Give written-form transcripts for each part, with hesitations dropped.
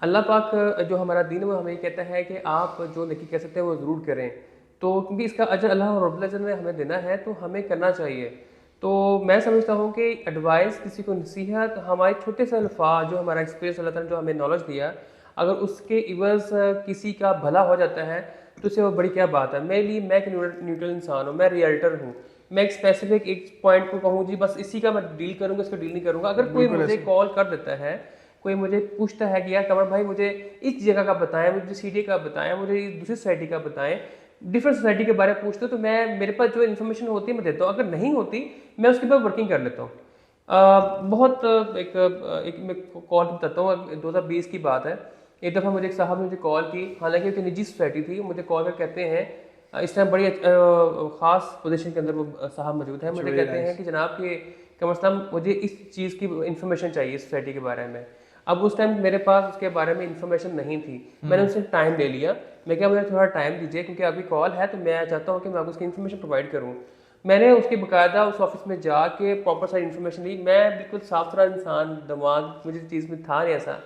अल्लाह पाक जो हमारा दीन है वो हमें कहता है कि आप जो नेकी कर सकते हैं वो ज़रूर करें। तो क्योंकि इसका अजर अल्लाह रब्बुल इज़्ज़त ने हमें देना है तो हमें करना चाहिए। तो मैं समझता हूँ कि एडवाइस किसी को नसीहत हमारे छोटे से अल्फाज जो हमारा एक्सपीरियंस अल्लाह ताला ने जो हमें नॉलेज दिया, अगर उसके इवज़ किसी का भला हो जाता है तो उससे वो बड़ी क्या बात है। मेरे लिए मैं एक न्यूट्रल इंसान हूँ, मैं रियल्टर हूँ। मैं एक स्पेसिफिक एक पॉइंट को कहूँ जी बस इसी का मैं डील करूँगा, इसका डील नहीं करूँगा। अगर कोई बिल्कुल मुझे ऐसे। कॉल कर देता है, कोई मुझे पूछता है कि यार कमर भाई मुझे इस जगह का बताएं, मुझे सिटी का बताएं, मुझे दूसरी सोसाइटी का बताएं, डिफरेंट सोसाइटी के बारे में पूछते हो तो मैं मेरे पास जो इन्फॉर्मेशन होती है मैं देता हूँ। अगर नहीं होती मैं उसके बाद वर्किंग कर लेता हूँ। बहुत एक मैं कॉल बताता हूँ, 2020 की बात है। एक दफ़ा मुझे एक साहब ने मुझे कॉल की, हालांकि एक निजी सोसाइटी थी, मुझे कॉल कर कहते हैं इस टाइम बड़ी ख़ास पोजीशन के अंदर वो साहब मौजूद है, मुझे वेरी कहते हैं नाइस। कि जनाब कि कम अज़ कम मुझे इस चीज़ की इन्फॉर्मेशन चाहिए सोसाइटी के बारे में। अब उस टाइम मेरे पास उसके बारे में इन्फॉर्मेशन नहीं थी। मैंने उनसे टाइम ले लिया, मैं क्या मुझे थोड़ा टाइम दीजिए क्योंकि आपकी कॉल है तो मैं चाहता हूँ कि मैं आपको उसकी इन्फॉर्मेशन प्रोवाइड करूँ। मैंने उसकी बाकायदा उस ऑफिस में जाके प्रॉपर सारी इन्फॉर्मेशन ली। मैं बिल्कुल साफ सुथरा इंसान, दिमाग मुझे चीज़ में था नहीं ऐसा।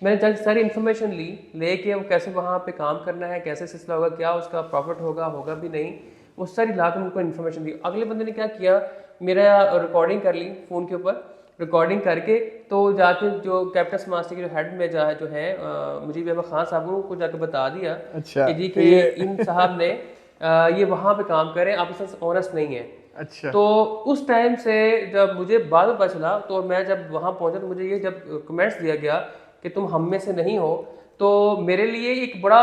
मैंने जाके सारी इन्फॉर्मेशन ली, लेके वो कैसे वहाँ पे काम करना है, कैसे सिलसिला होगा, क्या उसका प्रॉफिट होगा, होगा भी नहीं, वो सारी ला के उनको इन्फॉर्मेशन दी। अगले बंदे ने क्या किया, मेरा रिकॉर्डिंग कर ली फ़ोन के ऊपर, रिकॉर्डिंग करके तो जाके जो कैप्टन स्मार्ट के जो हेड में जो है मुजीब अहमद खान साहब को जाके बता दिया अच्छा कि जी तो कि ये इन साहब ने ये वहाँ पे काम करें, आप इससे ऑनेस्ट नहीं है। अच्छा तो उस टाइम से जब मुझे बाद में पता चला, तो मैं जब वहाँ पहुँचा तो मुझे ये जब कमेंट्स दिया गया कि तुम हम में से नहीं हो, तो मेरे लिए एक बड़ा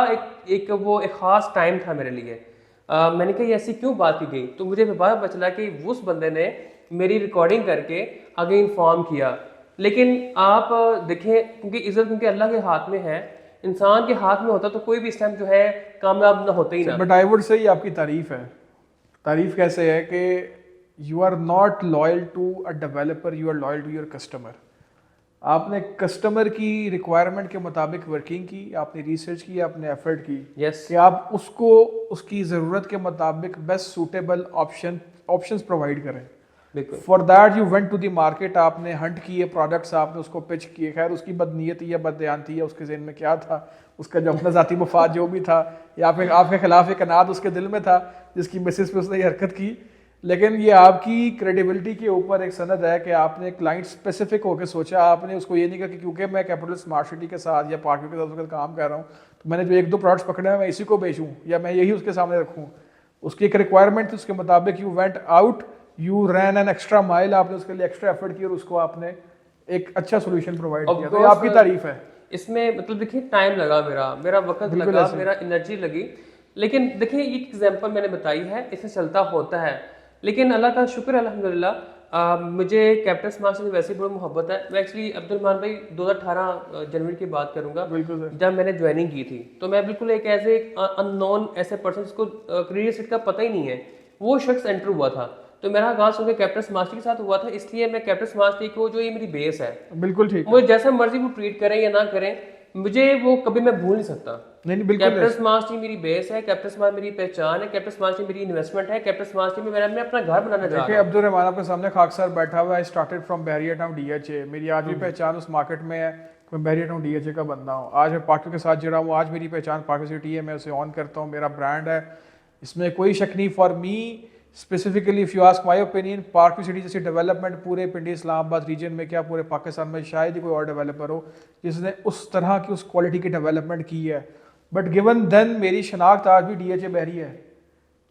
एक वो एक ख़ास टाइम था मेरे लिए। मैंने कहा ये ऐसी क्यों बात की गई, तो मुझे बाद में पता चला कि उस बंदे ने मेरी रिकॉर्डिंग करके आगे इन्फॉर्म किया। लेकिन आप देखें, क्योंकि इज़्ज़त क्योंकि अल्लाह के हाथ में है, इंसान के हाथ में होता तो कोई भी इस टाइम जो है कामयाब ना होता ही ना। बट आई वुड से ये आपकी तारीफ है। तारीफ कैसे है कि you are not loyal to a developer, you are loyal to your customer. आपने कस्टमर की रिक्वायरमेंट के मुताबिक वर्किंग की, आपने रिसर्च की, आपने एफर्ट की यस, कि आप उसको उसकी ज़रूरत के मुताबिक बेस्ट सूटेबल ऑप्शंस प्रोवाइड करें। बिल्कुल। For that you went to the market, आपने हंट किए प्रोडक्ट्स, आपने उसको पिच किए। खैर उसकी बदनीयती या बदयांती या उसके जहन में क्या था, उसका जो अपना ज़ाती मफाद जो भी था, या फिर आपके खिलाफ एक अनाद उसके दिल में था जिसकी बेसिस पे उसने ये हरकत की। लेकिन ये आपकी क्रेडिबिलिटी के ऊपर एक सनद है कि आपने क्लाइंट स्पेसिफिक होकर सोचा। आपने उसको ये नहीं कहा कि क्योंकि मैं कैपिटल स्मार्ट सिटी के साथ या पार्टनर के साथ उसके साथ काम कर रहा हूँ तो मैंने जो एक दो प्रोडक्ट्स पकड़े हैं मैं इसी को बेचूँ या मैं यही उसके सामने रखूँ। उसकी एक रिक्वायरमेंट थी, उसके मुताबिक you went out, you ran an extra mile, आपने उसके लिए एक्स्ट्रा एफर्ट किया और उसको आपने एक अच्छा सोल्यूशन प्रोवाइड ऑफ किया। तो ये कोर्स आपकी तारीफ है। इसमें मतलब देखिए टाइम लगा, मेरा मेरा वक्त बिल्कुल लगा, ऐसे। मेरा एनर्जी लगी। लेकिन देखिए ये एग्जांपल मैंने बताई है, इससे चलता होता है। लेकिन अल्लाह का शुक्र है अल्हम्दुलिल्लाह, मुझे कैप्टन स्मार्ट से वैसे ही बहुत मोहब्बत है। मैं एक्चुअली अब्दुलरहमान भाई 2018 जनवरी की बात करूंगा, बिल्कुल सर। जब मैंने ज्वाइनिंग की थी। तो मैं बिल्कुल एक ऐसे अननोन ऐसे पर्सन जिसको करियर सेट का पता ही नहीं है, वो शख्स एंटर हुआ था। तो मेरा आगाज क्योंकि कैप्टन स्मार्ट के साथ हुआ था, इसलिए मैं कैप्टन स्मार्ट को जो ये मेरी बेस है, बिल्कुल ठीक है। मुझे जैसा मर्जी वो ट्रीट करें या ना करें, मुझे वो कभी मैं भूल नहीं सकता। नहीं नहीं बिल्कुल कैप्टन ऐसे। स्मार्ट टीम मेरी बेस है, कैप्टन स्मार्ट मेरी पहचान है, कैप्टन स्मार्ट टीम मेरी इन्वेस्टमेंट है, कैप्टन स्मार्ट टीम में मैं अपना घर बनाना चाह देखिए रहा हूँ। अब्दुल रहमान आपके सामने खाक सर बैठा हुआ है। I started from Bahria town DHA. मेरी आज भी पहचान उस मार्केट में है कि मैं बहरिया टाउन डीएचए का बंदा हूँ। आज मैं पार्कर के साथ जुड़ा हूँ, आज मेरी पहचान पार्कर सिटी है, मैं उसे ऑन करता हूँ, मेरा ब्रांड है, इसमें कोई शक नहीं। For me specifically if you ask my opinion, Parker city जैसी डेवलपमेंट पूरे पिंडी इस्लामाबाद रीजन में क्या पूरे पाकिस्तान में शायद ही कोई और डेवलपर हो जिसने उस तरह की उस क्वालिटी की डेवलपमेंट की है। बट गिवन देन मेरी शनाख्त आज भी डीएचए बहरिया है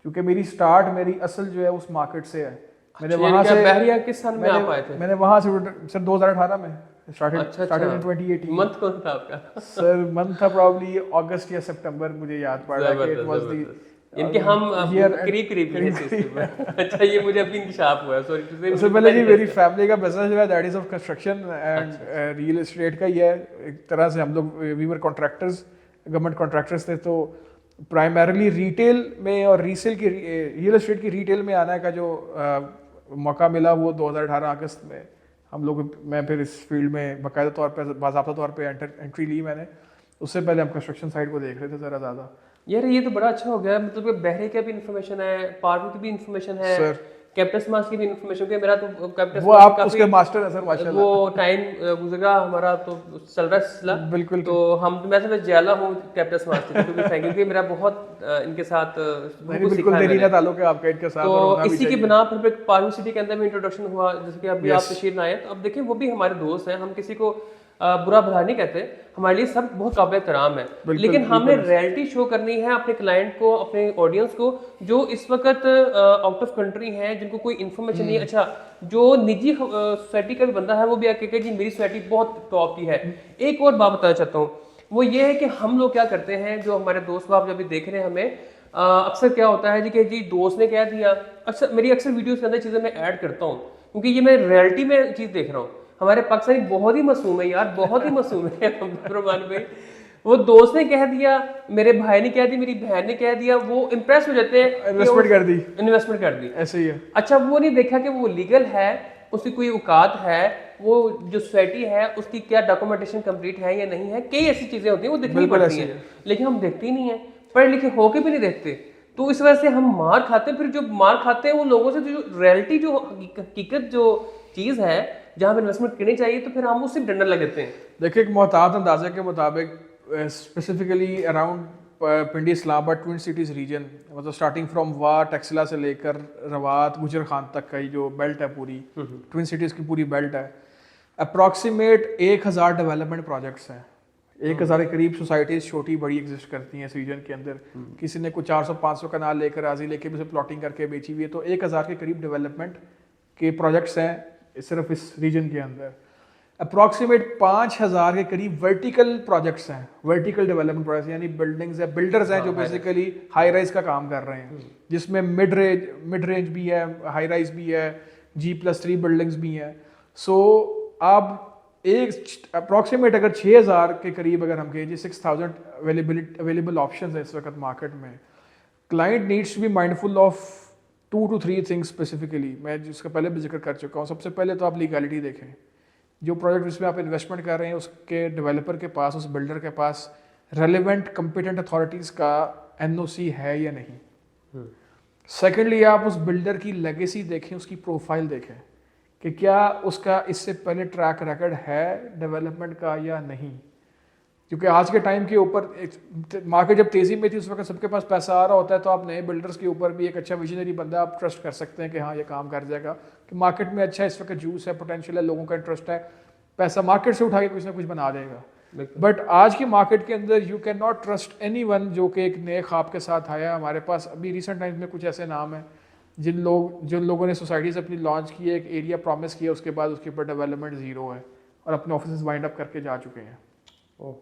क्योंकि मेरी स्टार्ट मेरी असल जो है उस मार्केट से है। मैंने अच्छा, यानी वहां कि आप से बहरिया किस साल में आप आए थे? मैंने वहां से सर 2018 में स्टार्टेड अच्छा स्टार्टेड अच्छा, इन 2018। मंथ कौन था आपका? सर मंथ था प्रॉब्ली अगस्त या सितंबर, मुझे याद पड़ रहा है कि इट जबरदस्त वाज जबरदस्त, इनके हम द ईयर करीब करीब ही हैं करीब इस चीज़ के करीब। ऊपर। अच्छा, ये मुझे अभी इंकशाफ हुआ है, सॉरी टू से, उससे मुझे पहले पता जी नहीं मेरी था। फैमिली का बिजनेस जो है that is of construction and अच्छा रियल एस्टेट का ही है। एक तरह से हम लोग we were contractors, government contractors थे। तो प्राइमरली रिटेल में और रीसेल की रियल एस्टेट की रिटेल में आने का जो मौका मिला वो 2018 अगस्त में हम लोग, मैं फिर इस फील्ड में बाकायदा तौर पर बाज़ाब्ता तौर पे एंट्री ली मैंने। उससे पहले हम कंस्ट्रक्शन साइड को देख रहे थे ज़रा ज़्यादा। यार, ये तो बड़ा अच्छा हो गया, मतलब कि बहरे का भी इंफॉर्मेशन है, पार्वती की भी इंफॉर्मेशन है, सर कैपिटल स्मार्ट की भी इन्फॉर्मेशन के मेरा तो कैपिटल वो आप उसके मास्टर है सर माशाल्लाह। वो टाइम गुजरा हमारा तो चल रहा है सिलसिला। बिल्कुल। तो हम मैं तो ज्यादा हूँ कैपिटल स्मार्ट से क्योंकि मेरा बहुत इनके साथ बिल्कुल देरी ना ताल्लुक है आपका इनके साथ। तो इसी की बिना पर पार्क सिटी के अंदर भी इंट्रोडक्शन हुआ, जैसे कि अभी आप तशरीफ आए। तो अब देखिए वो भी हमारे दोस्त हैं, हम किसी को बुरा भला नहीं कहते, हमारे लिए सब बहुत काबिल एहतराम है, लेकिन हमने रियलिटी शो करनी है अपने क्लाइंट को, अपने ऑडियंस को जो इस वक्त आउट ऑफ कंट्री हैं, जिनको कोई इन्फॉर्मेशन नहीं। अच्छा, जो निजी सोसाइटी का भी बंदा है वो भी आके जी मेरी सोसाइटी बहुत टॉप की है। एक और बात बताना चाहता हूँ, वो ये है कि हम लोग क्या करते हैं, जो हमारे दोस्त बाप जब भी देख रहे हैं हमें, अक्सर क्या होता है जी कि जी दोस्त ने कह दिया। अक्सर मेरी वीडियोस के अंदर चीज़ें मैं ऐड करता हूँ क्योंकि ये मैं रियलिटी में चीज़ देख रहा हूँ। हमारे पाकिस्तानी बहुत ही मासूम है यार, बहुत ही मासूम है रुमान भाई। वो दोस्त ने कह दिया, मेरे भाई ने कह दी, मेरी बहन ने कह दिया, वो इम्प्रेस हो जाते हैं, इन्वेस्टमेंट कर दी, ऐसे ही है। अच्छा, वो नहीं देखा कि वो लीगल है, उसकी कोई औकात है, वो जो सोसाइटी है उसकी क्या डॉक्यूमेंटेशन कंप्लीट है या नहीं है। कई ऐसी चीजें होती हैं वो देखनी पड़ती हैं, लेकिन हम देखते ही नहीं है, पढ़े लिखे होके भी नहीं देखते। तो इस वजह से हम मार खाते हैं। फिर जो मार खाते हैं वो लोगों से जो रियलिटी, जो हकीकत, जो चीज है जहां पर इन्वेस्टमेंट करनी चाहिए, तो फिर हम उससे डरने लगते हैं। देखिए, एक मोहतात अंदाजे के मुताबिक स्पेसिफिकली अराउंड पिंडी इस्लामाबाद ट्विन सिटीज रीजन, मतलब स्टार्टिंग फ्रॉम वाह टैक्सिला से लेकर रवात गुजर खान तक का जो बेल्ट है पूरी ट्विन सिटीज की पूरी बेल्ट है, अप्रॉक्सीमेट 1000 डेवलपमेंट प्रोजेक्ट्स हैं। 1000 के करीब सोसाइटीज छोटी बड़ी एग्जिस्ट करती हैं इस रीजन के अंदर। किसी ने कुछ 400-500 कनाल लेकर आजी लेके भी उसे प्लॉटिंग करके बेची हुई है। तो 1000 के करीब डेवलपमेंट के प्रोजेक्ट्स हैं सिर्फ इस रीजन के अंदर। अप्रॉक्सीमेट 5000 के करीब वर्टिकल प्रोजेक्ट्स हैं, वर्टिकल डेवलपमेंट प्रोजेक्ट्स, यानी बिल्डिंग्स है, बिल्डर्स हैं जो बेसिकली हाई राइज का काम कर रहे हैं, जिसमें मिड रेंज भी है, हाई राइज भी है, G+3 बिल्डिंग्स भी हैं। सो अब एक अप्रॉक्सीमेट अगर 6000 के करीब अगर हम कहें जी 6000 अवेलेबल ऑप्शंस है इस वक्त मार्केट में। Client needs to be mindful of 2 to 3 things specifically, मैं जिसका पहले भी जिक्र कर चुका हूँ। सबसे पहले तो आप लीगलिटी देखें, जो प्रोजेक्ट जिसमें आप इन्वेस्टमेंट कर रहे हैं उसके डेवलपर के पास, उस बिल्डर के पास रेलिवेंट कंपिटेंट अथॉरिटीज़ का NOC है या नहीं। सेकेंडली, आप उस बिल्डर की लेगेसी देखें, उसकी प्रोफाइल देखें कि क्या उसका इससे पहले ट्रैक रिकॉर्ड है डेवलपमेंट का या नहीं। क्योंकि आज के टाइम के ऊपर मार्केट जब तेज़ी में थी उस वक्त सबके पास पैसा आ रहा होता है, तो आप नए बिल्डर्स के ऊपर भी एक अच्छा विजनरी बंदा आप ट्रस्ट कर सकते हैं कि हाँ ये काम कर जाएगा, कि मार्केट में अच्छा इस वक्त जूस है, पोटेंशियल है, लोगों का इंटरेस्ट है, पैसा मार्केट से उठा के कुछ ना कुछ बना देगा। बट आज की मार्केट के अंदर you can not trust anyone जो कि एक नए ख्वाब के साथ आया। हमारे पास अभी रिसेंट टाइम्स में कुछ ऐसे नाम हैं जिन लोगों ने सोसाइटीज़ अपनी लॉन्च की है, एक एरिया प्रॉमिस किया, उसके बाद उसके ऊपर डेवलपमेंट ज़ीरो है और अपने ऑफिस वाइंड अप करके जा चुके हैं। ओह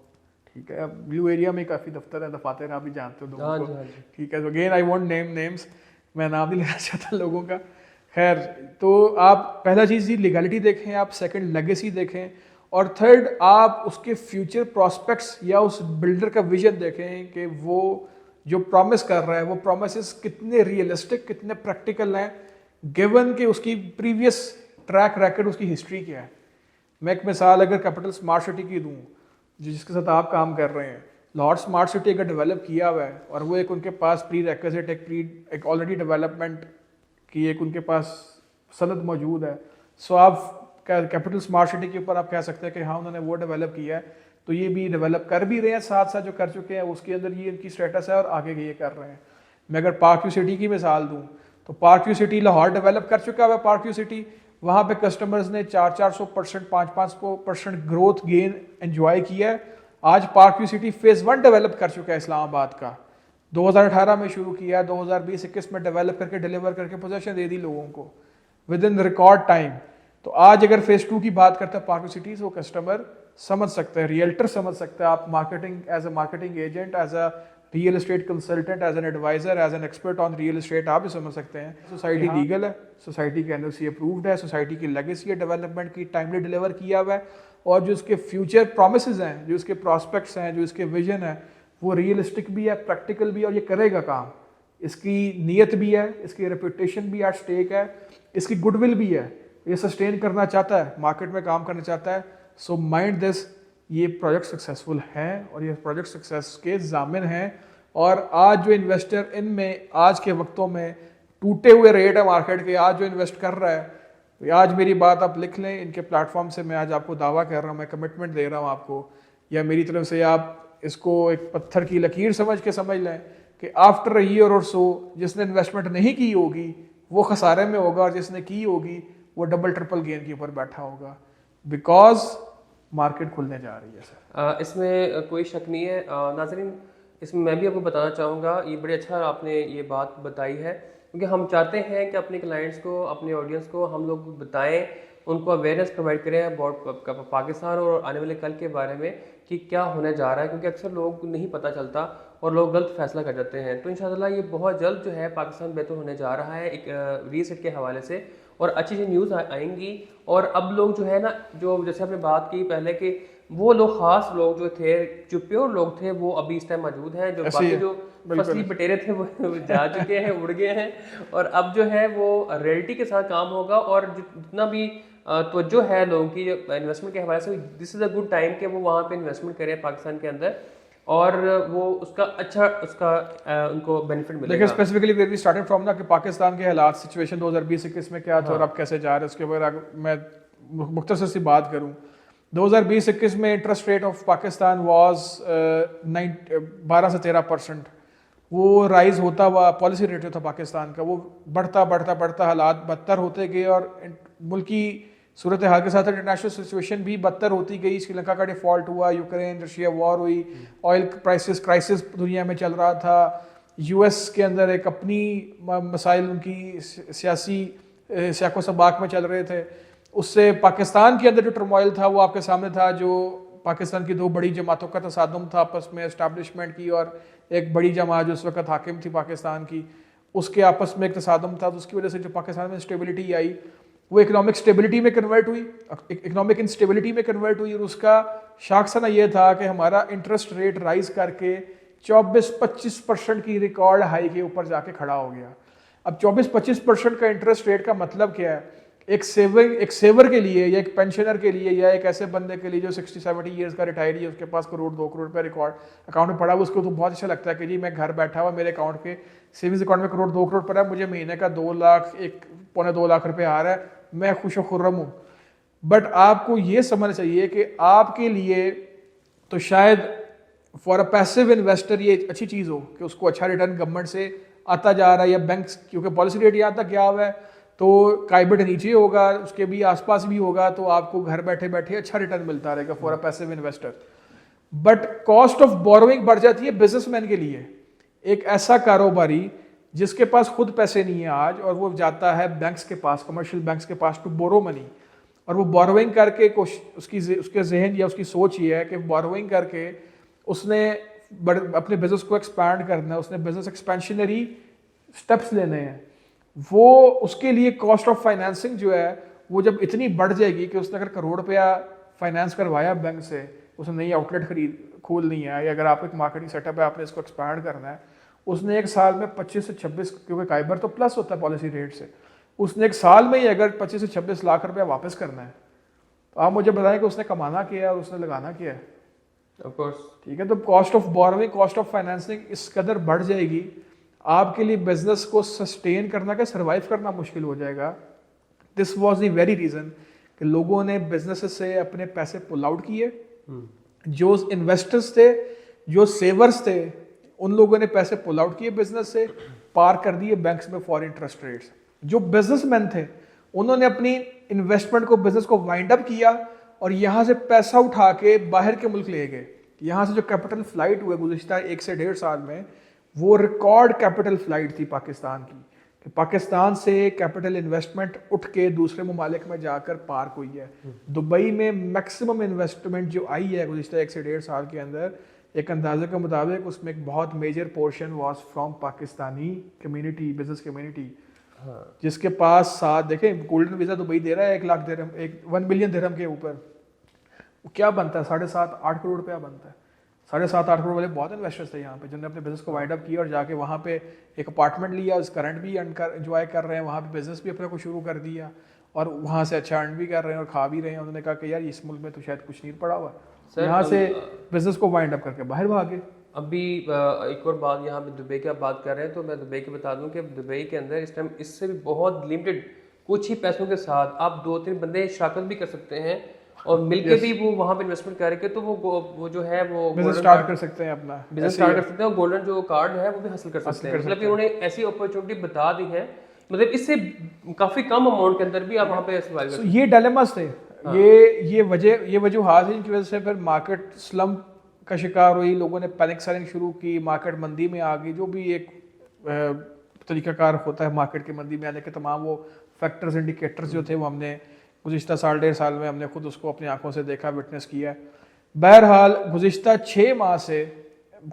ठीक है, ब्लू एरिया में काफ़ी दफ्तर है, दफातर आप भी जानते हो लोगों को। ठीक है, तो again I won't name names, मैं नाम नहीं लेना चाहता लोगों का। खैर, तो आप पहला चीज़ लीगलिटी देखें, आप सेकंड लेगेसी देखें, और थर्ड आप उसके फ्यूचर प्रॉस्पेक्ट्स या उस बिल्डर का विजन देखें कि वो जो प्रॉमिस कर रहा है वो प्रॉमिसेस कितने रियलिस्टिक, कितने प्रैक्टिकल हैं, गिवन कि उसकी प्रीवियस ट्रैक रिकॉर्ड, उसकी हिस्ट्री क्या है। मैं एक मिसाल अगर कैपिटल स्मार्ट सिटी की दूँ जिसके साथ आप काम कर रहे हैं, लाहौर स्मार्ट सिटी अगर डेवलप किया हुआ है और वो एक उनके पास प्री रिक्विजिट एक ऑलरेडी डेवलपमेंट की एक उनके पास सनद मौजूद है, सो आप कैपिटल स्मार्ट सिटी के ऊपर आप कह सकते हैं कि हाँ उन्होंने वो डेवलप किया है, तो ये भी डेवलप कर भी रहे हैं, साथ साथ जो कर चुके हैं उसके अंदर ये इनकी स्टेटस है और आगे ये कर रहे हैं। मैं अगर पार्क व्यू सिटी की मिसाल दूँ तो park View city Lahore develop कर चुका है। पार्क व्यू सिटी वहाँ पे कस्टमर्स ने 400%, 500% ग्रोथ गेन एंजॉय किया है। आज park View city phase 1 develop कर चुका है इस्लामाबाद का, 2018 में शुरू किया है, 2020-21 में डेवलप करके डिलीवर करके पोजीशन दे दी लोगों को विद इन रिकॉर्ड टाइम। तो आज अगर फेज़ 2 की बात करते हैं पार्क व्यू सिटीज़, वो कस्टमर समझ सकते हैं, रियल्टर समझ सकते हैं, आप marketing as a marketing agent, as a real estate consultant, as an advisor, as an expert on real estate आप भी समझ सकते हैं। सोसाइटी लीगल है, सोसाइटी के NOC अप्रूव्ड है, सोसाइटी की लेगेसी है डेवलपमेंट की, टाइमली डिलीवर किया हुआ है, और जो उसके फ्यूचर प्रॉमिसेस हैं, जो उसके प्रॉस्पेक्ट्स हैं, जो इसके विजन है, वो रियलिस्टिक भी है, प्रैक्टिकल भी है, और ये करेगा काम। इसकी नीयत भी है, इसकी रेपुटेशन भी एट स्टेक है, इसकी गुडविल भी है, ये सस्टेन करना चाहता है, मार्केट में काम करना चाहता है। सो माइंड दिस, ये प्रोजेक्ट सक्सेसफुल हैं और ये प्रोजेक्ट सक्सेस के जामिन हैं। और आज जो इन्वेस्टर इनमें आज के वक्तों में टूटे हुए रेट है मार्केट के। आज जो इन्वेस्ट कर रहा है, आज मेरी बात आप लिख लें, इनके प्लेटफॉर्म से मैं आज आपको दावा कर रहा हूँ, मैं कमिटमेंट दे रहा हूँ आपको, या मेरी तरफ से आप इसको एक पत्थर की लकीर समझ के समझ लें कि आफ्टर अ ईयर और सो जिसने इन्वेस्टमेंट नहीं की होगी वो खसारे में होगा, और जिसने की होगी वो डबल ट्रिपल गेन के ऊपर बैठा होगा, बिकॉज मार्केट खुलने जा रही है सर। इसमें कोई शक नहीं है। नाज़रीन, इसमें मैं भी आपको बताना चाहूँगा, ये बड़े अच्छा आपने ये बात बताई है, क्योंकि हम चाहते हैं कि अपने क्लाइंट्स को, अपने ऑडियंस को हम लोग बताएं, उनको अवेयरनेस प्रोवाइड करें अबाउट पाकिस्तान और आने वाले कल के बारे में कि क्या होने जा रहा है, क्योंकि अक्सर लोग नहीं पता चलता और लोग गलत फैसला कर जाते हैं। तो इंशाल्लाह ये बहुत जल्द जो है पाकिस्तान बेहतर होने जा रहा है एक रीसेट के हवाले से, और अच्छी अच्छी न्यूज़ आएंगी। और अब लोग जो है ना, जो जैसे आपने बात की पहले कि वो लोग खास लोग जो थे, जो प्योर लोग थे, वो अभी इस टाइम मौजूद हैं। जो बाकी जो फसली बटेरे थे वो जा चुके हैं, उड़ गए हैं, और अब जो है वो रियलिटी के साथ काम होगा। और जितना भी तवज्जो है लोगों की इन्वेस्टमेंट के हवाले से, this is a good time कि वो वहाँ पे इन्वेस्टमेंट करें पाकिस्तान के अंदर, और वो उसका अच्छा उनको बेनिफिट मिलेगा। देखिए specifically where we started from ना, कि पाकिस्तान के हालात सिचुएशन 2020-21 में क्या था और अब कैसे जा रहे हैं, उसके बारे में मैं मुख्तसर सी बात करूं। 2020-21 में interest rate of Pakistan was 12 से 13%। वो राइज होता हुआ पॉलिसी रेट जो था पाकिस्तान का, वो बढ़ता बढ़ता बढ़ता हालात बदतर होते गए, और मुल्की सूरत हाल के साथ इंटरनेशनल सिचुएशन भी बदतर होती गई। श्रीलंका का डिफॉल्ट हुआ, यूक्रेन रशिया वॉर हुई, ऑयल प्राइसेस क्राइसिस दुनिया में चल रहा था, यूएस के अंदर एक अपनी मसाइल उनकी सियासी सियाको सबाक में चल रहे थे। उससे पाकिस्तान के अंदर जो टर्मोइल था वो आपके सामने था, जो पाकिस्तान की दो बड़ी जमातों का तसादुम था आपस में, एस्टैब्लिशमेंट की और एक बड़ी जमात जो उस वक्त हाकिम थी पाकिस्तान की, उसके आपस में एक तसादुम था। तो उसकी वजह से जो पाकिस्तान में स्टेबिलिटी आई वो इकोनॉमिक स्टेबिलिटी में कन्वर्ट हुई, इकोनॉमिक इंस्टेबिलिटी में कन्वर्ट हुई। और उसका शाखसना ये था कि हमारा इंटरेस्ट रेट राइज करके 24-25% की रिकॉर्ड हाई के ऊपर जाके खड़ा हो गया। अब 24-25% का इंटरेस्ट रेट का मतलब क्या है? एक सेवर के लिए, या एक पेंशनर के लिए, या एक ऐसे बंदे के लिए जो 60-70 ईयर्स का रिटायरी है, उसके पास करोड़ 2 करोड़ रुपया रिकॉर्ड अकाउंट में पड़ा हुआ, उसको तो बहुत अच्छा लगता है कि जी मैं घर बैठा हुआ, मेरे अकाउंट के सेविंग्स अकाउंट में करोड़ 2 करोड़ पड़ा है, मुझे महीने का 2 लाख 1-2 लाख रुपए आ रहा है, मैं खुश खुर्रम हूँ। बट आपको ये समझना चाहिए कि आपके लिए तो शायद फॉर अ पैसिव इन्वेस्टर ये अच्छी चीज़ हो कि उसको अच्छा रिटर्न गवर्नमेंट से आता जा रहा है, या बैंक, क्योंकि पॉलिसी रेट यहाँ तक गया हुआ है तो काइबिट नीचे होगा, उसके भी आसपास भी होगा, तो आपको घर बैठे बैठे अच्छा रिटर्न मिलता रहेगा for a passive investor. But cost of borrowing बढ़ जाती है बिजनेसमैन के लिए। एक ऐसा कारोबारी जिसके पास खुद पैसे नहीं है आज, और वो जाता है बैंक्स के पास, कमर्शियल बैंक्स के पास टू बोरो मनी, और वो बोरोइंग करके उसके जहन या उसकी सोच ये है कि बोरोइंग करके उसने अपने बिजनेस को एक्सपैंड करना है, उसने बिजनेस एक्सपेंशनरी स्टेप्स लेने हैं। वो उसके लिए कॉस्ट ऑफ फाइनेंसिंग जो है वो जब इतनी बढ़ जाएगी कि उसने अगर करोड़ रुपया फाइनेंस करवाया बैंक से, उसने नई आउटलेट खोलनी है, या अगर आप एक मार्केटिंग सेटअप है, आपने इसको एक्सपैंड करना है, उसने एक साल में 25 से 26, क्योंकि काइबर तो प्लस होता है पॉलिसी रेट से, उसने एक साल में ही अगर 25 से 26 लाख रुपया वापस करना है, तो आप मुझे बताएं कि उसने कमाना क्या है और उसने लगाना क्या है। ऑफ कोर्स, ठीक है। तो cost of borrowing, cost of financing इस कदर बढ़ जाएगी, आपके लिए बिजनेस को सस्टेन करना, का सर्वाइव करना मुश्किल हो जाएगा। This was the very reason कि लोगों ने बिजनेस से अपने पैसे पुल आउट किए। जो इन्वेस्टर्स थे, जो सेवर्स थे, उन लोगों ने पैसे पुल आउट किए बिजनेस से, पार कर दिए बैंक्स में फॉर इंटरेस्ट रेट्स। जो बिजनेसमैन थे उन्होंने अपनी इन्वेस्टमेंट को, बिजनेस को वाइंड अप किया और यहाँ से पैसा उठा के बाहर के मुल्क ले गए। यहाँ से जो कैपिटल फ्लाइट हुए गुज़िश्ता 1 से 1.5 साल में, वो रिकॉर्ड कैपिटल फ्लाइट थी पाकिस्तान की, कि पाकिस्तान से कैपिटल इन्वेस्टमेंट उठ के दूसरे ममालिक में जाकर पार्क हुई है। दुबई में मैक्सिमम इन्वेस्टमेंट जो आई है गुज़िश्ता 1 से 1.5 साल के अंदर, एक अंदाजे के मुताबिक उसमें एक बहुत major portion was from Pakistani community, business community, जिसके पास साथ देखें गोल्डन वीज़ा दुबई दे रहा है 1 लाख दिरहम, 1 बिलियन दिरहम के ऊपर। वो क्या बनता है? 7.5-8 करोड़ रुपया बनता है। 7.5-8 करोड़ वाले बहुत इन्वेस्टर्स थे यहाँ पे, जिन्होंने अपने बिजनेस को वाइड अप किया और जाके वहाँ पे एक अपार्टमेंट लिया, उस करंट भी एंजॉय कर रहे हैं, वहाँ पे बिजनेस भी अपने को शुरू कर दिया और वहाँ से अच्छा अर्न भी कर रहे हैं और खा भी रहे हैं। उन्होंने कहा कि यार इस मुल्क में तो शायद कुछ नहीं पड़ा हुआ, यहाँ से बिजनेस को वाइंड अप करके बाहर भागे। अभी एक और बात, यहाँ पे दुबई की आप बात कर रहे हैं तो मैं दुबई की बता दूं कि दुबई के अंदर इस टाइम इससे भी बहुत लिमिटेड कुछ ही पैसों के साथ आप 2-3 बंदे शराकत भी कर सकते हैं और मिलके भी वो वहाँ पे इन्वेस्टमेंट करके तो वो जो है वो बिजनेस गोल्डन स्टार्ट कार्ड कर सकते हैं अपना, बिजनेस स्टार्ट कर सकते हैं और गोल्डन जो कार्ड है वो भी हासिल कर सकते हैं। मतलब कि उन्होंने ऐसी अपॉर्चुनिटी बता दी है, मतलब इससे काफी कम अमाउंट के अंदर भी आप वहाँ पे सर्वाइव कर सकते ये डायलेमास थे। हाँ। ये वजूहात है जिनकी वजह से फिर मार्केट स्लम्प का शिकार हुई, लोगों ने पैनिक सेलिंग शुरू की, मार्केट मंदी में आ गई। जो भी एक तरीकाकार होता है मार्केट की मंदी में आने के, तमाम वो फैक्टर्स इंडिकेटर्स जो थे वो हमने गुज़िश्ता साल 1.5 साल में हमने खुद उसको अपनी आंखों से देखा, विटनेस किया। बहरहाल गुज़िश्ता 6 माह से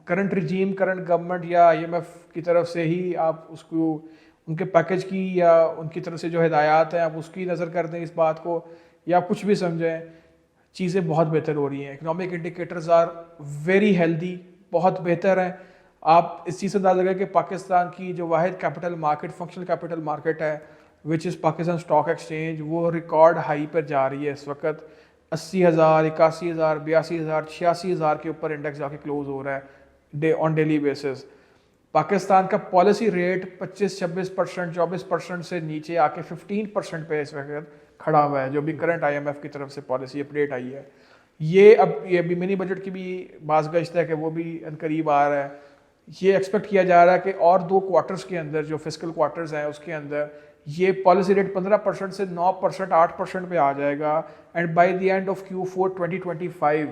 करंट रिजीम, करंट गवर्नमेंट या IMF की तरफ से ही आप उसको उनके पैकेज की या उनकी तरफ से जो हिदायत हैं आप उसकी नज़र कर दें इस बात को, या कुछ भी समझें, चीज़ें बहुत बेहतर हो रही हैं। Economic indicators are very healthy, बहुत बेहतर हैं। आप इस चीज़ से अंदाज़ा लगाएं कि पाकिस्तान की जो वाहिद capital market, functional capital market है, which is Pakistan stock exchange, वो रिकॉर्ड हाई पर जा रही है इस वक्त। 80,000, 81,000, 82,000, 86,000 के ऊपर इंडेक्स जाके क्लोज हो रहा है ऑन डेली बेसिस। पाकिस्तान का पॉलिसी रेट 25-26%, 24% से नीचे आके 15% पे इस वक्त खड़ा हुआ है, जो भी करंट IMF की तरफ से पॉलिसी अपडेट आई है। ये अभी मिनी बजट की भी बात गश्त है कि वो भी करीब आ रहा है। ये एक्सपेक्ट किया जा रहा है कि और 2 क्वार्टर्स के अंदर, जो फिस्कल क्वार्टर्स हैं उसके अंदर, ये पॉलिसी रेट 15% से 9%, 8% पे आ जाएगा। And by the end of Q4 2025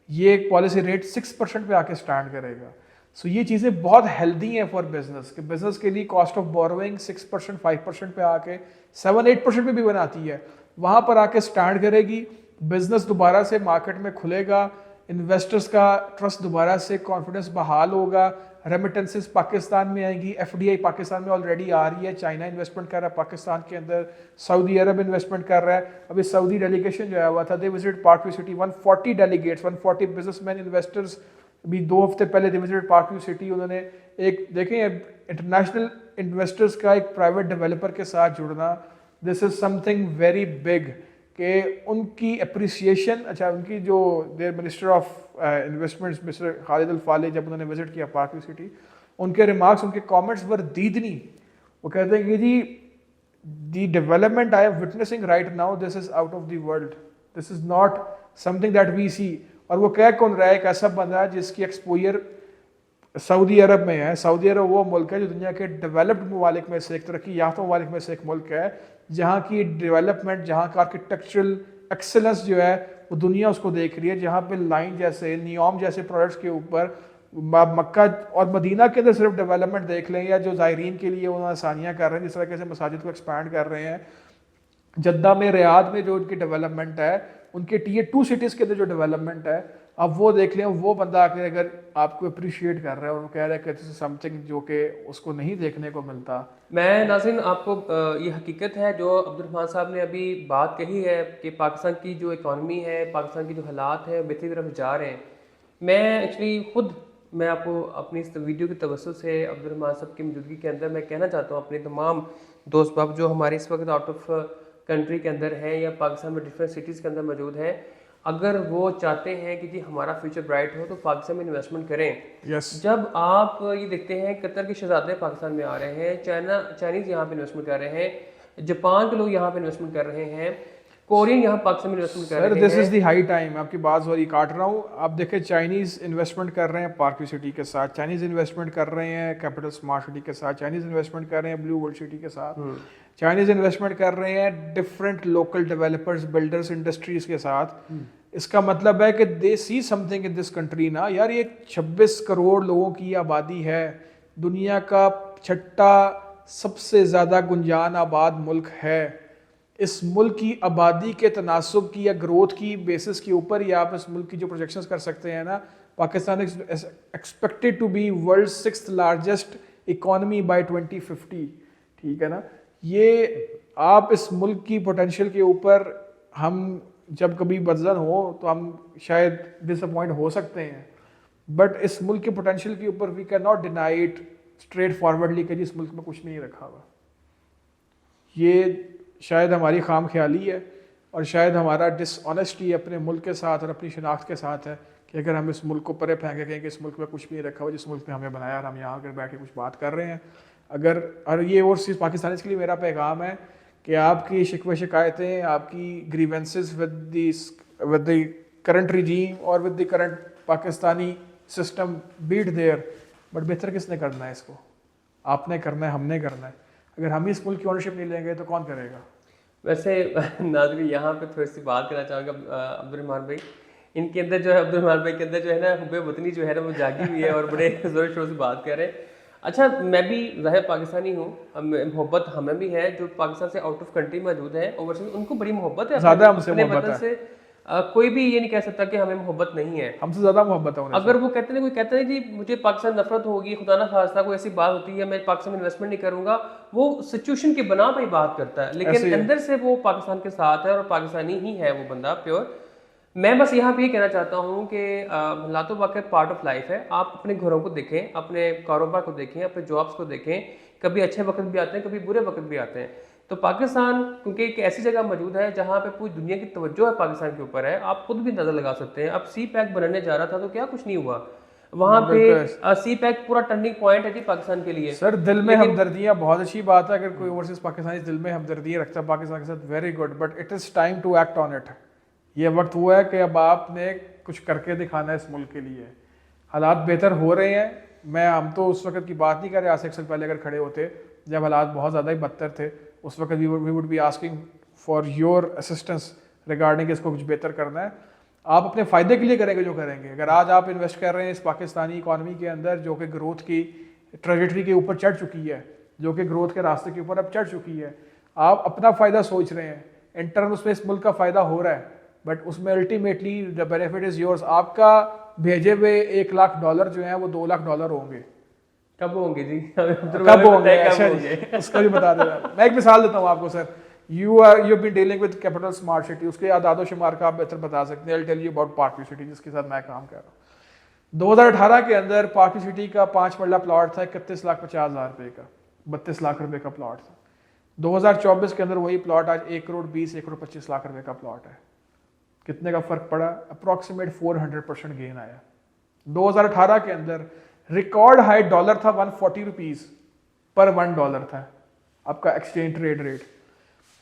ये पॉलिसी रेट 6% पे आके स्टैंड करेगा। सो ये चीज़ें बहुत हेल्दी हैं फॉर बिजनेस, कि बिजनेस के लिए कॉस्ट ऑफ बोरोइंग 6%, 5% पे आके 7-8% पे भी बनाती है, वहाँ पर आके स्टैंड करेगी। बिजनेस दोबारा से मार्केट में खुलेगा, इन्वेस्टर्स का ट्रस्ट दोबारा से, कॉन्फिडेंस बहाल होगा, रेमिटेंसेस पाकिस्तान में आएंगी, FDI पाकिस्तान में ऑलरेडी आ रही है, चाइना इन्वेस्टमेंट कर रहा है पाकिस्तान के अंदर, सऊदी अरब इन्वेस्टमेंट कर रहा है। अभी सऊदी डेलीगेशन जो आया हुआ था, they visit park View city, 140 delegates, 140 businessman, investors. अभी 2 हफ्ते पहले they visit park View city. उन्होंने एक देखें इंटरनेशनल इन्वेस्टर्स का एक प्राइवेट डेवलपर के साथ जुड़ना, this is something very big, कि उनकी अप्रिसिएशन। अच्छा, उनकी जो their minister of investments mister Khalid Al Falih, जब उन्होंने विजिट किया पार्क व्यू सिटी, उनके रिमार्क्स, उनके कमेंट्स वर दीदनी। वो कहते हैं कि जी the development I am witnessing right now, this is out of the world, this is not something that we see. और वो कह कौन रहा है? एक ऐसा बंदा है जिसकी एक्सपोजर सऊदी अरब में है। सऊदी अरब वो मुल्क है जो दुनिया के डेवलप्ड ममालिक में से एक, तरक्की याफ्ता ममालिक में से एक मुल्क है, जहाँ की डेवलपमेंट, जहाँ का आर्किटेक्चरल एक्सेलेंस जो है वो दुनिया उसको देख रही है। जहाँ पे लाइन जैसे, नियॉम जैसे प्रोडक्ट्स के ऊपर, मक्का और मदीना के अंदर सिर्फ डेवलपमेंट देख लें, या जो ज़ायरीन के लिए उन्होंने आसानियाँ कर रहे हैं, जिस तरह से मसाजिद को एक्सपैंड कर रहे हैं, जद्दा में, रियाद में जो उनकी डेवलपमेंट है, उनके Tier 2 सिटीज़ के अंदर जो डेवलपमेंट है, अब वो देख लें। वो बंदा आकर अगर आपको अप्रिशिएट कर रहा है और वो कह रहा है कि दिस इज समथिंग जो कि उसको नहीं देखने को मिलता। मैं नाज़रीन आपको ये हकीकत है जो अब्दुर्रहमान साहब ने अभी बात कही है कि पाकिस्तान की जो इकॉनमी है, पाकिस्तान की जो हालात है बेहतरी तरफ जा रहे हैं। मैं एक्चुअली खुद, मैं आपको अपनी इस वीडियो की तवज्जो से अब्दुर्रहमान साहब की मौजूदगी के अंदर मैं कहना चाहता हूँ अपने तमाम दोस्त बाब जो हमारे इस वक्त आउट ऑफ कंट्री के अंदर हैं या पाकिस्तान में डिफरेंट सिटीज़ के अंदर मौजूद हैं, अगर वो चाहते हैं कि जी हमारा फ्यूचर ब्राइट हो तो पाकिस्तान में इन्वेस्टमेंट करें। yes. जब आप ये देखते हैं कतर के शहजादे पाकिस्तान में आ रहे हैं, चाइनीज़ यहाँ पे इन्वेस्टमेंट कर रहे हैं, जापान के लोग यहाँ पे इन्वेस्टमेंट कर रहे हैं, कोरियन यहाँ पाकिस्तान में इन्वेस्टमेंट कर रहे हैं। This is the high time. आपकी बात सॉरी काट रहा हूँ। आप देखें चाइनीज़ इन्वेस्टमेंट कर रहे हैं पार्क व्यू सिटी के साथ, चाइनीज़ इन्वेस्टमेंट कर रहे हैं कैपिटल स्मार्ट सिटी के साथ, चाइनीज़ इन्वेस्टमेंट कर रहे हैं ब्लू वर्ल्ड सिटी के साथ, चाइनीज़ इन्वेस्टमेंट कर रहे हैं different local developers, builders, industries के साथ। इसका मतलब है कि they see something in this country ना। यार ये 26 करोड़ लोगों की आबादी है, दुनिया का 6ठा सबसे ज़्यादा गुंजान आबाद मुल्क है। इस मुल्क की आबादी के तनासुब की या ग्रोथ की बेसिस के ऊपर ही आप इस मुल्क की जो प्रोजेक्शंस कर सकते हैं ना, Pakistan expected to be world 6th largest economy by 2050। ठीक है ना। ये आप इस मुल्क की पोटेंशियल के ऊपर, हम जब कभी बदजन हो तो हम शायद डिसअपॉइंट हो सकते हैं, बट इस मुल्क के पोटेंशियल के ऊपर we can not deny it straightforwardly कि जिस मुल्क में कुछ नहीं रखा हुआ। ये शायद हमारी खाम ख्याली है। और शायद हमारा डिसऑनेस्टी अपने मुल्क के साथ और अपनी शनाख्त के साथ है कि अगर हम इस मुल्क को परे फेंके कहें कि इस मुल्क में कुछ भी नहीं रखा हुआ, जिस मुल्क ने हमें बनाया और हम यहाँ आकर बैठ के कुछ बात कर रहे हैं। अगर और ये और चीज़ पाकिस्तानी के लिए मेरा पैगाम है कि आपकी शिकवे शिकायतें, आपकी grievances with the current regime और with the current Pakistani system, been there, but बेहतर किसने करना है इसको? आपने करना है, हमने करना है। अगर हम इस मुल्क की ओनरशिप नहीं लेंगे तो कौन करेगा? वैसे नाज़रीन यहाँ पे थोड़ी सी बात करना चाहूँगा अब्दुर्रहमान भाई, इनके अंदर जो है, अब्दुर्रहमान भाई के अंदर जो है ना हुब्बे वतनी जो है ना वो जागी हुई है और बड़े जोर शोर से बात कर रहे हैं। अच्छा, मैं भी ज़ाहिर पाकिस्तानी हूँ, मोहब्बत हमें भी है, जो पाकिस्तान से आउट ऑफ कंट्री मौजूद है ओवरसीज, उनको बड़ी मोहब्बत है ज़्यादा हमसे अपने मोहब्बत वतन है। से। कोई भी ये नहीं कह सकता कि हमें मोहब्बत नहीं है, हमसे ज़्यादा मोहब्बत है उन्हें। अगर वो कहते हैं, कोई कहता है जी मुझे पाकिस्तान नफरत होगी, खुदा ना खास्ता कोई ऐसी बात होती है मैं पाकिस्तान में इन्वेस्टमेंट नहीं करूंगा, वो सिचुएशन की बना पे ही बात करता है, लेकिन अंदर से वो पाकिस्तान के साथ है और पाकिस्तानी ही है वो बंदा प्योर। मैं बस यहाँ पे ये कहना चाहता हूँ कि लातो वाक़ई पार्ट ऑफ लाइफ है। आप अपने घरों को देखें, अपने कारोबार को देखें, अपने जॉब्स को देखें, कभी अच्छे वक्त भी आते हैं, कभी बुरे वक्त भी आते हैं। तो पाकिस्तान क्योंकि एक ऐसी जगह मौजूद है जहाँ पे पूरी दुनिया की तवज्जो है पाकिस्तान के ऊपर है, आप खुद भी अंदाजा लगा सकते हैं। अब सी पैक बनने जा रहा था तो क्या कुछ नहीं हुआ वहाँ पे। सी पैक पूरा टर्निंग पॉइंट है जी पाकिस्तान के लिए। सर दिल में हमदर्दियाँ बहुत अच्छी बात है, अगर कोई ओवरसीज पाकिस्तानी दिल में हमदर्दियाँ रखता है पाकिस्तान के साथ, very good, but it is time to act on it. ये वक्त हुआ है कि अब आपने कुछ करके दिखाना है इस मुल्क के लिए। हालात बेहतर हो रहे हैं। हम तो उस वक्त की बात नहीं कर रहे, आज से 1 साल पहले अगर खड़े होते जब हालात बहुत ज़्यादा ही बदतर थे, उस वक्त we would be asking for your assistance regarding इसको कुछ बेहतर करना है। आप अपने फ़ायदे के लिए करेंगे जो करेंगे। अगर आज आप इन्वेस्ट कर रहे हैं इस पाकिस्तानी इकॉनमी के अंदर जो कि ग्रोथ की ट्रेजेक्टरी के ऊपर चढ़ चुकी है, जो कि ग्रोथ के रास्ते के ऊपर अब चढ़ चुकी है, आप अपना फ़ायदा सोच रहे हैं, इन टर्म उसमें इस मुल्क का फ़ायदा हो रहा है, बट उसमें ultimately the benefit is yours. आपका भेजे हुए $1 लाख जो हैं वो $2 लाख होंगे। कब होंगे जी? कब होंगे? अच्छा जी, उसका भी बता देना। मैं एक मिसाल देता हूँ आपको sir. You been dealing with Capital Smart City, उसके आदादो शुमार का आप बेहतर बता सकते हैं। I tell you about Park View City जिसके साथ मैं काम कर रहा हूँ। 2018 के अंदर पार्क व्यू सिटी का 5 मरला प्लॉट था 31,50,000 रुपये का, 32 लाख रुपए का प्लॉट था। 2024 के अंदर वही प्लॉट आज 1,20,00,000 1,25,00,000 रुपए का प्लॉट है। कितने का फर्क पड़ा? अप्रॉक्सीमेट 400% गेन आया। 2018 के अंदर रिकॉर्ड हाई डॉलर था 140 रुपीज पर $1 था आपका एक्सचेंज ट्रेड रेट।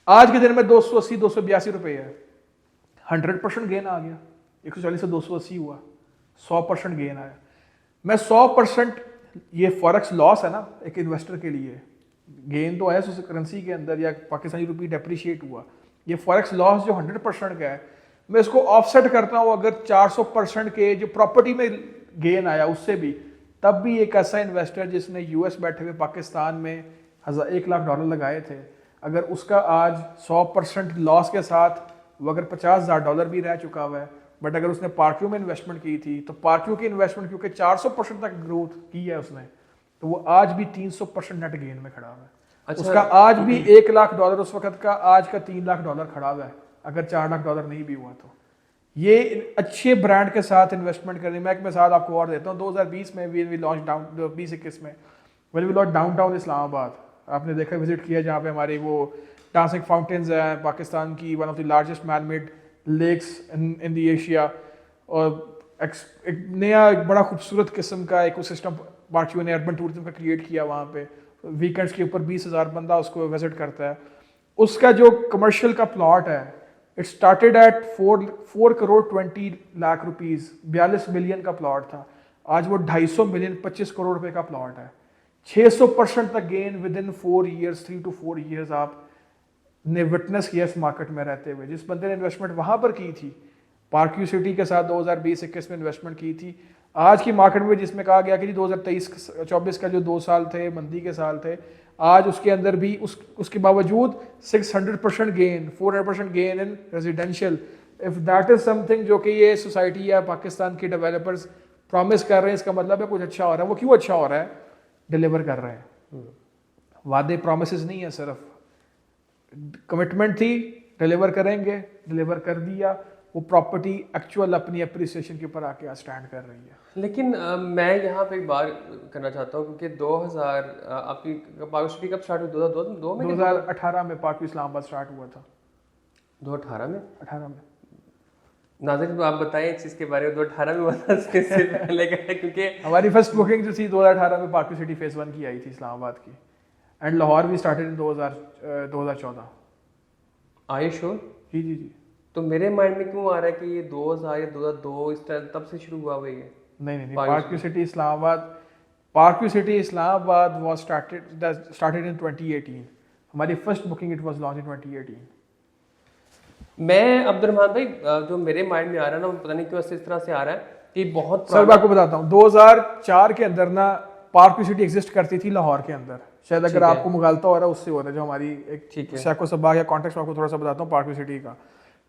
आज के दिन में 280 282 रुपए है। 100% गेन आ गया, 140 से 280 हुआ, 100% गेन आया। मैं 100% ये फॉरेक्स लॉस है ना एक इन्वेस्टर के लिए, गेन तो है उस करेंसी के अंदर या पाकिस्तानी रुपी डेप्रिशिएट हुआ, ये फॉरेक्स लॉस जो 100% का है मैं इसको ऑफसेट करता हूँ अगर 400% के जो प्रॉपर्टी में गेन आया उससे भी, तब भी एक ऐसा इन्वेस्टर जिसने यूएस बैठे हुए पाकिस्तान में $1 लाख लगाए थे, अगर उसका आज 100% लॉस के साथ वो अगर $50,000 भी रह चुका हुआ है, बट अगर उसने पार्क्यू में इन्वेस्टमेंट की थी तो पार्क्यू की इन्वेस्टमेंट क्योंकि 400% तक ग्रोथ की है उसने, तो वो आज भी 300% नेट गेन में खड़ा हुआ है। अच्छा, उसका आज भी $1 लाख उस वक्त का आज का $3 लाख खड़ा हुआ है, अगर $4 लाख नहीं भी हुआ तो। ये अच्छे ब्रांड के साथ इन्वेस्टमेंट करने। मैं एक मिसाल आपको और देता हूँ। 2020 में वी लॉन्च 2021 में वी लॉन्च डाउनटाउन इस्लामाबाद, आपने देखा विजिट किया, जहाँ पे हमारी वो डांसिंग फाउंटेन्स हैं, पाकिस्तान की one of the largest man made lakes in the Asia, और एक नया एक बड़ा खूबसूरत किस्म का इकोसिस्टम पार्क्यू ने अर्बन टूरिज्म का क्रिएट किया। वहाँ पे वीकेंड्स के ऊपर 20,000 बंदा उसको विजिट करता है। उसका जो कमर्शियल का प्लॉट है, it started at 4,20,00,000 rupees, 42 million का प्लॉट था, आज वो 250 मिलियन 25 करोड़ रुपए का प्लॉट है। 600% तक gain with in 4 years, 3 to 4 years आपने विटनेस किया इस मार्केट में रहते हुए। जिस बंदे ने इन्वेस्टमेंट वहां पर की थी पार्क्यू सिटी के साथ 2020-21 में इन्वेस्टमेंट की थी, आज की मार्केट में जिसमें कहा गया कि 2023-24 का जो 2 साल थे मंदी के साल थे, आज उसके अंदर भी उसके बावजूद 600% gain, 400% gain in residential. If that is something जो कि ये सोसाइटी या पाकिस्तान के डेवलपर्स प्रॉमिस कर रहे हैं, इसका मतलब है कुछ अच्छा हो रहा है। वो क्यों अच्छा हो रहा है? डिलीवर कर रहे हैं। वादे प्रॉमिसेस नहीं है, सिर्फ कमिटमेंट थी, डिलीवर करेंगे, डिलीवर कर दिया। वो प्रॉपर्टी एक्चुअल अपनी अप्रिसिएशन के ऊपर आके स्टैंड कर रही है। लेकिन मैं यहाँ पे एक बात करना चाहता हूँ, क्योंकि 2000 आपकी पार्क सिटी कब स्टार्ट हुई? 2002 में 2018 में पार्क इस्लामाबाद स्टार्ट हुआ था। 2018 में? 18 में। नाज़रीन, तो आप बताएं इस चीज़ के बारे में। 2018 में बता इससे पहले का है, क्योंकि हमारी फर्स्ट बुकिंग जो थी 2018 में पार्क सिटी फेज 1 की आई थी इस्लामाबाद की, एंड लाहौर भी started in 2014। Are you sure? जी जी जी। तो मेरे माइंड में क्यों आ रहा है कि ये 2000 या 2002 इस टाइम तब से शुरू हुआ हुआ है ये? नहीं, Park park city Islamabad was started in 2018। हमारी first booking it was launch in 2018। मैं अब्दुलरहमान भाई, जो मेरे माइंड में आ रहा है ना, वो पता नहीं क्यों इस तरह से आ रहा है कि बहुत सर मैं आपको बताता हूँ, 2004 के अंदर ना पार्क सिटी एग्जिस्ट करती थी लाहौर के अंदर। शायद अगर आपको मुगालता हो रहा है उससे हो रहा है, जो हमारी एक शैको सबा या कॉन्टेक्स्ट में आपको थोड़ा सा बताता हूँ पार्क सिटी का।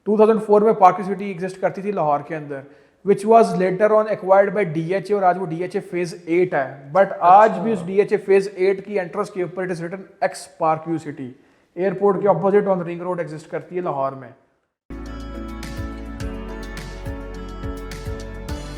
2004 में पार्क सिटी एग्जिस्ट करती थी लाहौर के अंदर, which was later on acquired by DHA, और आज वो डीएचए फेज 8 है। बट आज भी उस डीएचए फेज 8 की एंट्रेंस के ऊपर it is written X Park City. Airport के opposite on ring road exist करती है लाहौर में।